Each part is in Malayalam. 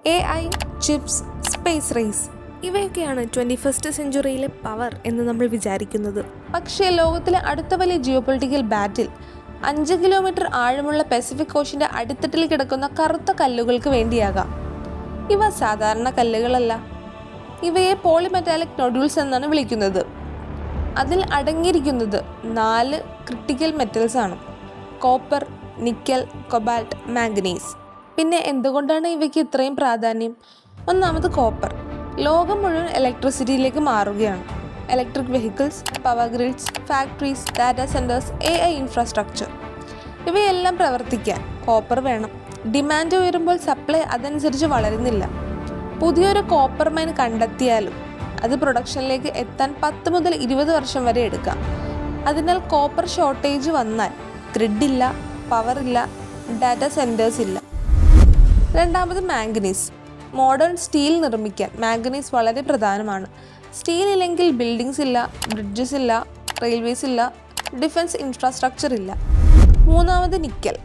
AI, ചിപ്സ്, സ്പേസ് റേസ് ഇവയൊക്കെയാണ് 21st സെഞ്ച്വറിയിലെ പവർ എന്ന് നമ്മൾ വിചാരിക്കുന്നത്. പക്ഷേ ലോകത്തിലെ അടുത്ത വലിയ ജിയോപൊളിറ്റിക്കൽ ബാറ്റിൽ 5 കിലോമീറ്റർ ആഴമുള്ള പസഫിക് ഓഷൻ്റെ അടിത്തട്ടിൽ കിടക്കുന്ന കറുത്ത കല്ലുകൾക്ക് വേണ്ടിയാകാം. ഇവ സാധാരണ കല്ലുകളല്ല. ഇവയെ പോളിമെറ്റാലിക് നോഡ്യൂൾസ് എന്നാണ് വിളിക്കുന്നത്. അതിൽ അടങ്ങിയിരിക്കുന്നത് 4 ക്രിട്ടിക്കൽ മെറ്റൽസ് ആണ്: കോപ്പർ, നിക്കൽ, കൊബാൾട്ട്, മാംഗനീസ്. പിന്നെ എന്തുകൊണ്ടാണ് ഇവയ്ക്ക് ഇത്രയും പ്രാധാന്യം? ഒന്നാമത് കോപ്പർ. ലോകം മുഴുവൻ ഇലക്ട്രിസിറ്റിയിലേക്ക് മാറുകയാണ്. Electric vehicles, power grids, factories, data centres, AI infrastructure ഇവയെല്ലാം പ്രവർത്തിക്കാൻ കോപ്പർ വേണം. ഡിമാൻഡ് ഉയരുമ്പോൾ സപ്ലൈ അതനുസരിച്ച് വളരുന്നില്ല. പുതിയൊരു കോപ്പർ മൈൻ കണ്ടെത്തിയാലും അത് പ്രൊഡക്ഷനിലേക്ക് എത്താൻ 10 മുതൽ 20 വർഷം വരെ എടുക്കാം. അതിനാൽ കോപ്പർ ഷോർട്ടേജ് വന്നാൽ ഗ്രിഡില്ല, പവറില്ല, ഡാറ്റാ സെൻറ്റേഴ്സ് ഇല്ല. രണ്ടാമത് മാംഗനീസ്. മോഡേൺ സ്റ്റീൽ നിർമ്മിക്കാൻ മാംഗനീസ് വളരെ പ്രധാനമാണ്. സ്റ്റീൽ ഇല്ലെങ്കിൽ ബിൽഡിങ്സ് ഇല്ല, ബ്രിഡ്ജസ് ഇല്ല, റെയിൽവേസ് ഇല്ല, ഡിഫൻസ് ഇൻഫ്രാസ്ട്രക്ചർ ഇല്ല. മൂന്നാമത് നിക്കൽ.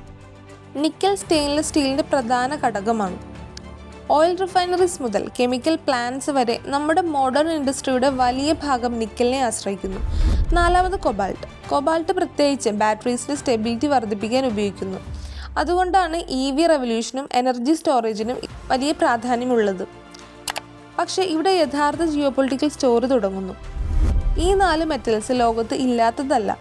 നിക്കൽ സ്റ്റെയിൻലെസ് സ്റ്റീലിൻ്റെ പ്രധാന ഘടകമാണ്. ഓയിൽ റിഫൈനറീസ് മുതൽ കെമിക്കൽ പ്ലാന്റ്സ് വരെ നമ്മുടെ മോഡേൺ ഇൻഡസ്ട്രിയുടെ വലിയ ഭാഗം നിക്കലിനെ ആശ്രയിക്കുന്നു. നാലാമത് കൊബാൾട്ട്. കൊബാൾട്ട് പ്രത്യേകിച്ച് ബാറ്ററീസിൻ്റെ സ്റ്റെബിലിറ്റി വർദ്ധിപ്പിക്കാൻ ഉപയോഗിക്കുന്നു. അതുകൊണ്ടാണ് EV റെവല്യൂഷനും എനർജി സ്റ്റോറേജിനും വലിയ പ്രാധാന്യമുള്ളത്. പക്ഷേ ഇവിടെ യഥാർത്ഥ ജിയോപൊളിറ്റിക്കൽ സ്റ്റോറി തുടങ്ങുന്നു. ഈ 4 മെറ്റൽസ് ലോകത്ത് ഇല്ലാത്തതല്ല.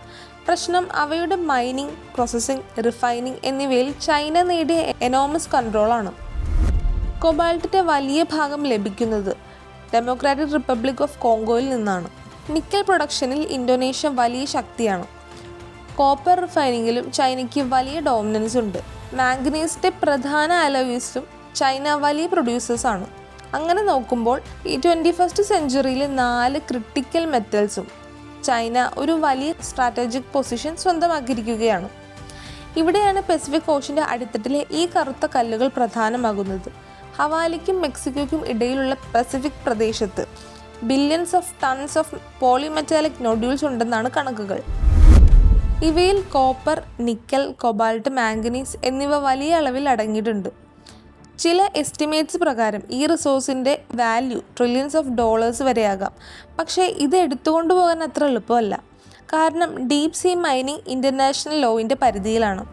പ്രശ്നം അവയുടെ മൈനിങ്, പ്രോസസ്സിംഗ്, റിഫൈനിങ് എന്നിവയിൽ ചൈന നേടിയ എനോമസ് കൺട്രോളാണ്. കൊബാൾട്ടിൻ്റെ വലിയ ഭാഗം ലഭിക്കുന്നത് ഡെമോക്രാറ്റിക് റിപ്പബ്ലിക് ഓഫ് കോങ്കോയിൽ നിന്നാണ്. നിക്കൽ പ്രൊഡക്ഷനിൽ ഇന്തോനേഷ്യ വലിയ ശക്തിയാണ്. കോപ്പർ റിഫൈനിങ്ങിലും ചൈനയ്ക്ക് വലിയ ഡോമിനൻസ് ഉണ്ട്. മാംഗനീസിൻ്റെ പ്രധാന അലോയ്സും ചൈന വലിയ പ്രൊഡ്യൂസേഴ്സാണ്. അങ്ങനെ നോക്കുമ്പോൾ ഈ 21st സെഞ്ച്വറിയിലെ 4 ക്രിട്ടിക്കൽ മെറ്റൽസും ചൈന ഒരു വലിയ സ്ട്രാറ്റജിക് പൊസിഷൻ സ്വന്തമാക്കിയിരിക്കുകയാണ്. ഇവിടെയാണ് പസഫിക് ഓഷൻ്റെ അടിത്തട്ടിലെ ഈ കറുത്ത കല്ലുകൾ പ്രധാനമാകുന്നത്. ഹവാലിക്കും മെക്സിക്കോയ്ക്കും ഇടയിലുള്ള പസഫിക് പ്രദേശത്ത് billions of tons of polymetallic nodules ഉണ്ടെന്നാണ് കണക്കുകൾ. ഇവയിൽ കോപ്പർ, നിക്കൽ, കൊബാൾട്ട്, മാംഗനീസ് എന്നിവ വലിയ അളവിൽ അടങ്ങിയിട്ടുണ്ട്. ചില എസ്റ്റിമേറ്റ്സ് പ്രകാരം ഈ റിസോഴ്സിൻ്റെ വാല്യൂ ട്രില്യൺസ് ഓഫ് ഡോളേഴ്സ് വരെയാകാം. പക്ഷേ ഇത് എടുത്തുകൊണ്ടുപോകാൻ അത്ര എളുപ്പമല്ല. കാരണം ഡീപ് സീ മൈനിങ് ഇൻ്റർനാഷണൽ ലോയിൻ്റെ പരിധിയിലാണ്.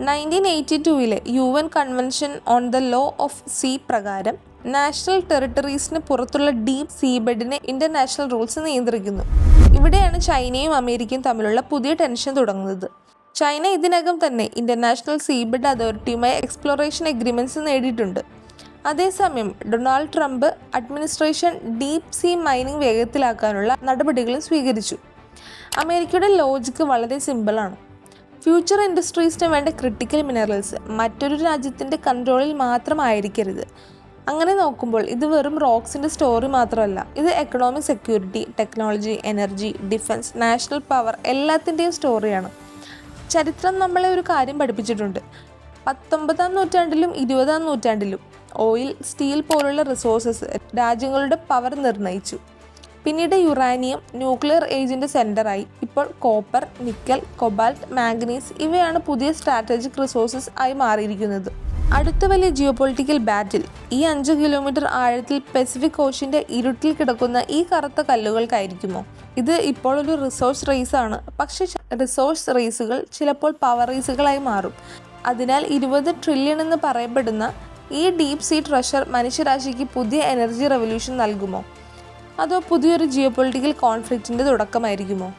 1982 UN convention on the law of sea പ്രകാരം നാഷണൽ ടെറിട്ടറീസിന് പുറത്തുള്ള ഡീപ് സീബെഡിനെ ഇൻ്റർനാഷണൽ റൂൾസ് നിയന്ത്രിക്കുന്നു. ഇവിടെയാണ് ചൈനയും അമേരിക്കയും തമ്മിലുള്ള പുതിയ ടെൻഷൻ തുടങ്ങുന്നത്. ചൈന ഇതിനകം തന്നെ ഇൻ്റർനാഷണൽ സീബെഡ് അതോറിറ്റിയുമായി എക്സ്പ്ലോറേഷൻ എഗ്രിമെൻറ്റ്സ് നേടിയിട്ടുണ്ട്. അതേസമയം Donald Trump administration deep sea mining വേഗത്തിലാക്കാനുള്ള നടപടികളും സ്വീകരിച്ചു. അമേരിക്കയുടെ ലോജിക്ക് വളരെ സിമ്പിളാണ്. ഫ്യൂച്ചർ ഇൻഡസ്ട്രീസിന് വേണ്ട ക്രിട്ടിക്കൽ മിനറൽസ് മറ്റൊരു രാജ്യത്തിൻ്റെ കൺട്രോളിൽ മാത്രമായിരിക്കരുത്. അങ്ങനെ നോക്കുമ്പോൾ ഇത് വെറും റോക്സിൻ്റെ സ്റ്റോറി മാത്രമല്ല. ഇത് economic security, technology, energy, defence, national power എല്ലാത്തിൻ്റെയും സ്റ്റോറിയാണ്. ചരിത്രം നമ്മളെ ഒരു കാര്യം പഠിപ്പിച്ചിട്ടുണ്ട്. 19ാം നൂറ്റാണ്ടിലും 20ാം നൂറ്റാണ്ടിലും ഓയിൽ, സ്റ്റീൽ പോലുള്ള റിസോഴ്സസ് രാജ്യങ്ങളുടെ പവർ നിർണ്ണയിച്ചു. പിന്നീട് യുറാനിയം ന്യൂക്ലിയർ ഏജിൻ്റെ സെൻറ്ററായി. ഇപ്പോൾ കോപ്പർ, നിക്കൽ, കൊബാൾട്ട്, മാംഗനീസ് ഇവയാണ് പുതിയ സ്ട്രാറ്റജിക് റിസോഴ്സസ് ആയി മാറിയിരിക്കുന്നത്. അടുത്ത വലിയ ജിയോപൊളിറ്റിക്കൽ ബാറ്റിൽ ഈ 5 കിലോമീറ്റർ ആഴത്തിൽ പസഫിക് ഓഷൻ്റെ ഇരുട്ടിൽ കിടക്കുന്ന ഈ കറുത്ത കല്ലുകൾക്കായിരിക്കുമോ? ഇത് ഇപ്പോൾ ഒരു റിസോഴ്സ് റേസാണ്. പക്ഷേ റിസോഴ്സ് റേസുകൾ ചിലപ്പോൾ പവർ റേസുകളായി മാറും. അതിനാൽ 20 ട്രില്യൺ എന്ന് പറയപ്പെടുന്ന ഈ ഡീപ് സീ ട്രഷർ മനുഷ്യരാശിക്ക് പുതിയ എനർജി റെവല്യൂഷൻ നൽകുമോ? അതോ പുതിയൊരു ജിയോപൊളിറ്റിക്കൽ കോൺഫ്ലിക്റ്റിൻ്റെ തുടക്കമായിരിക്കുമോ?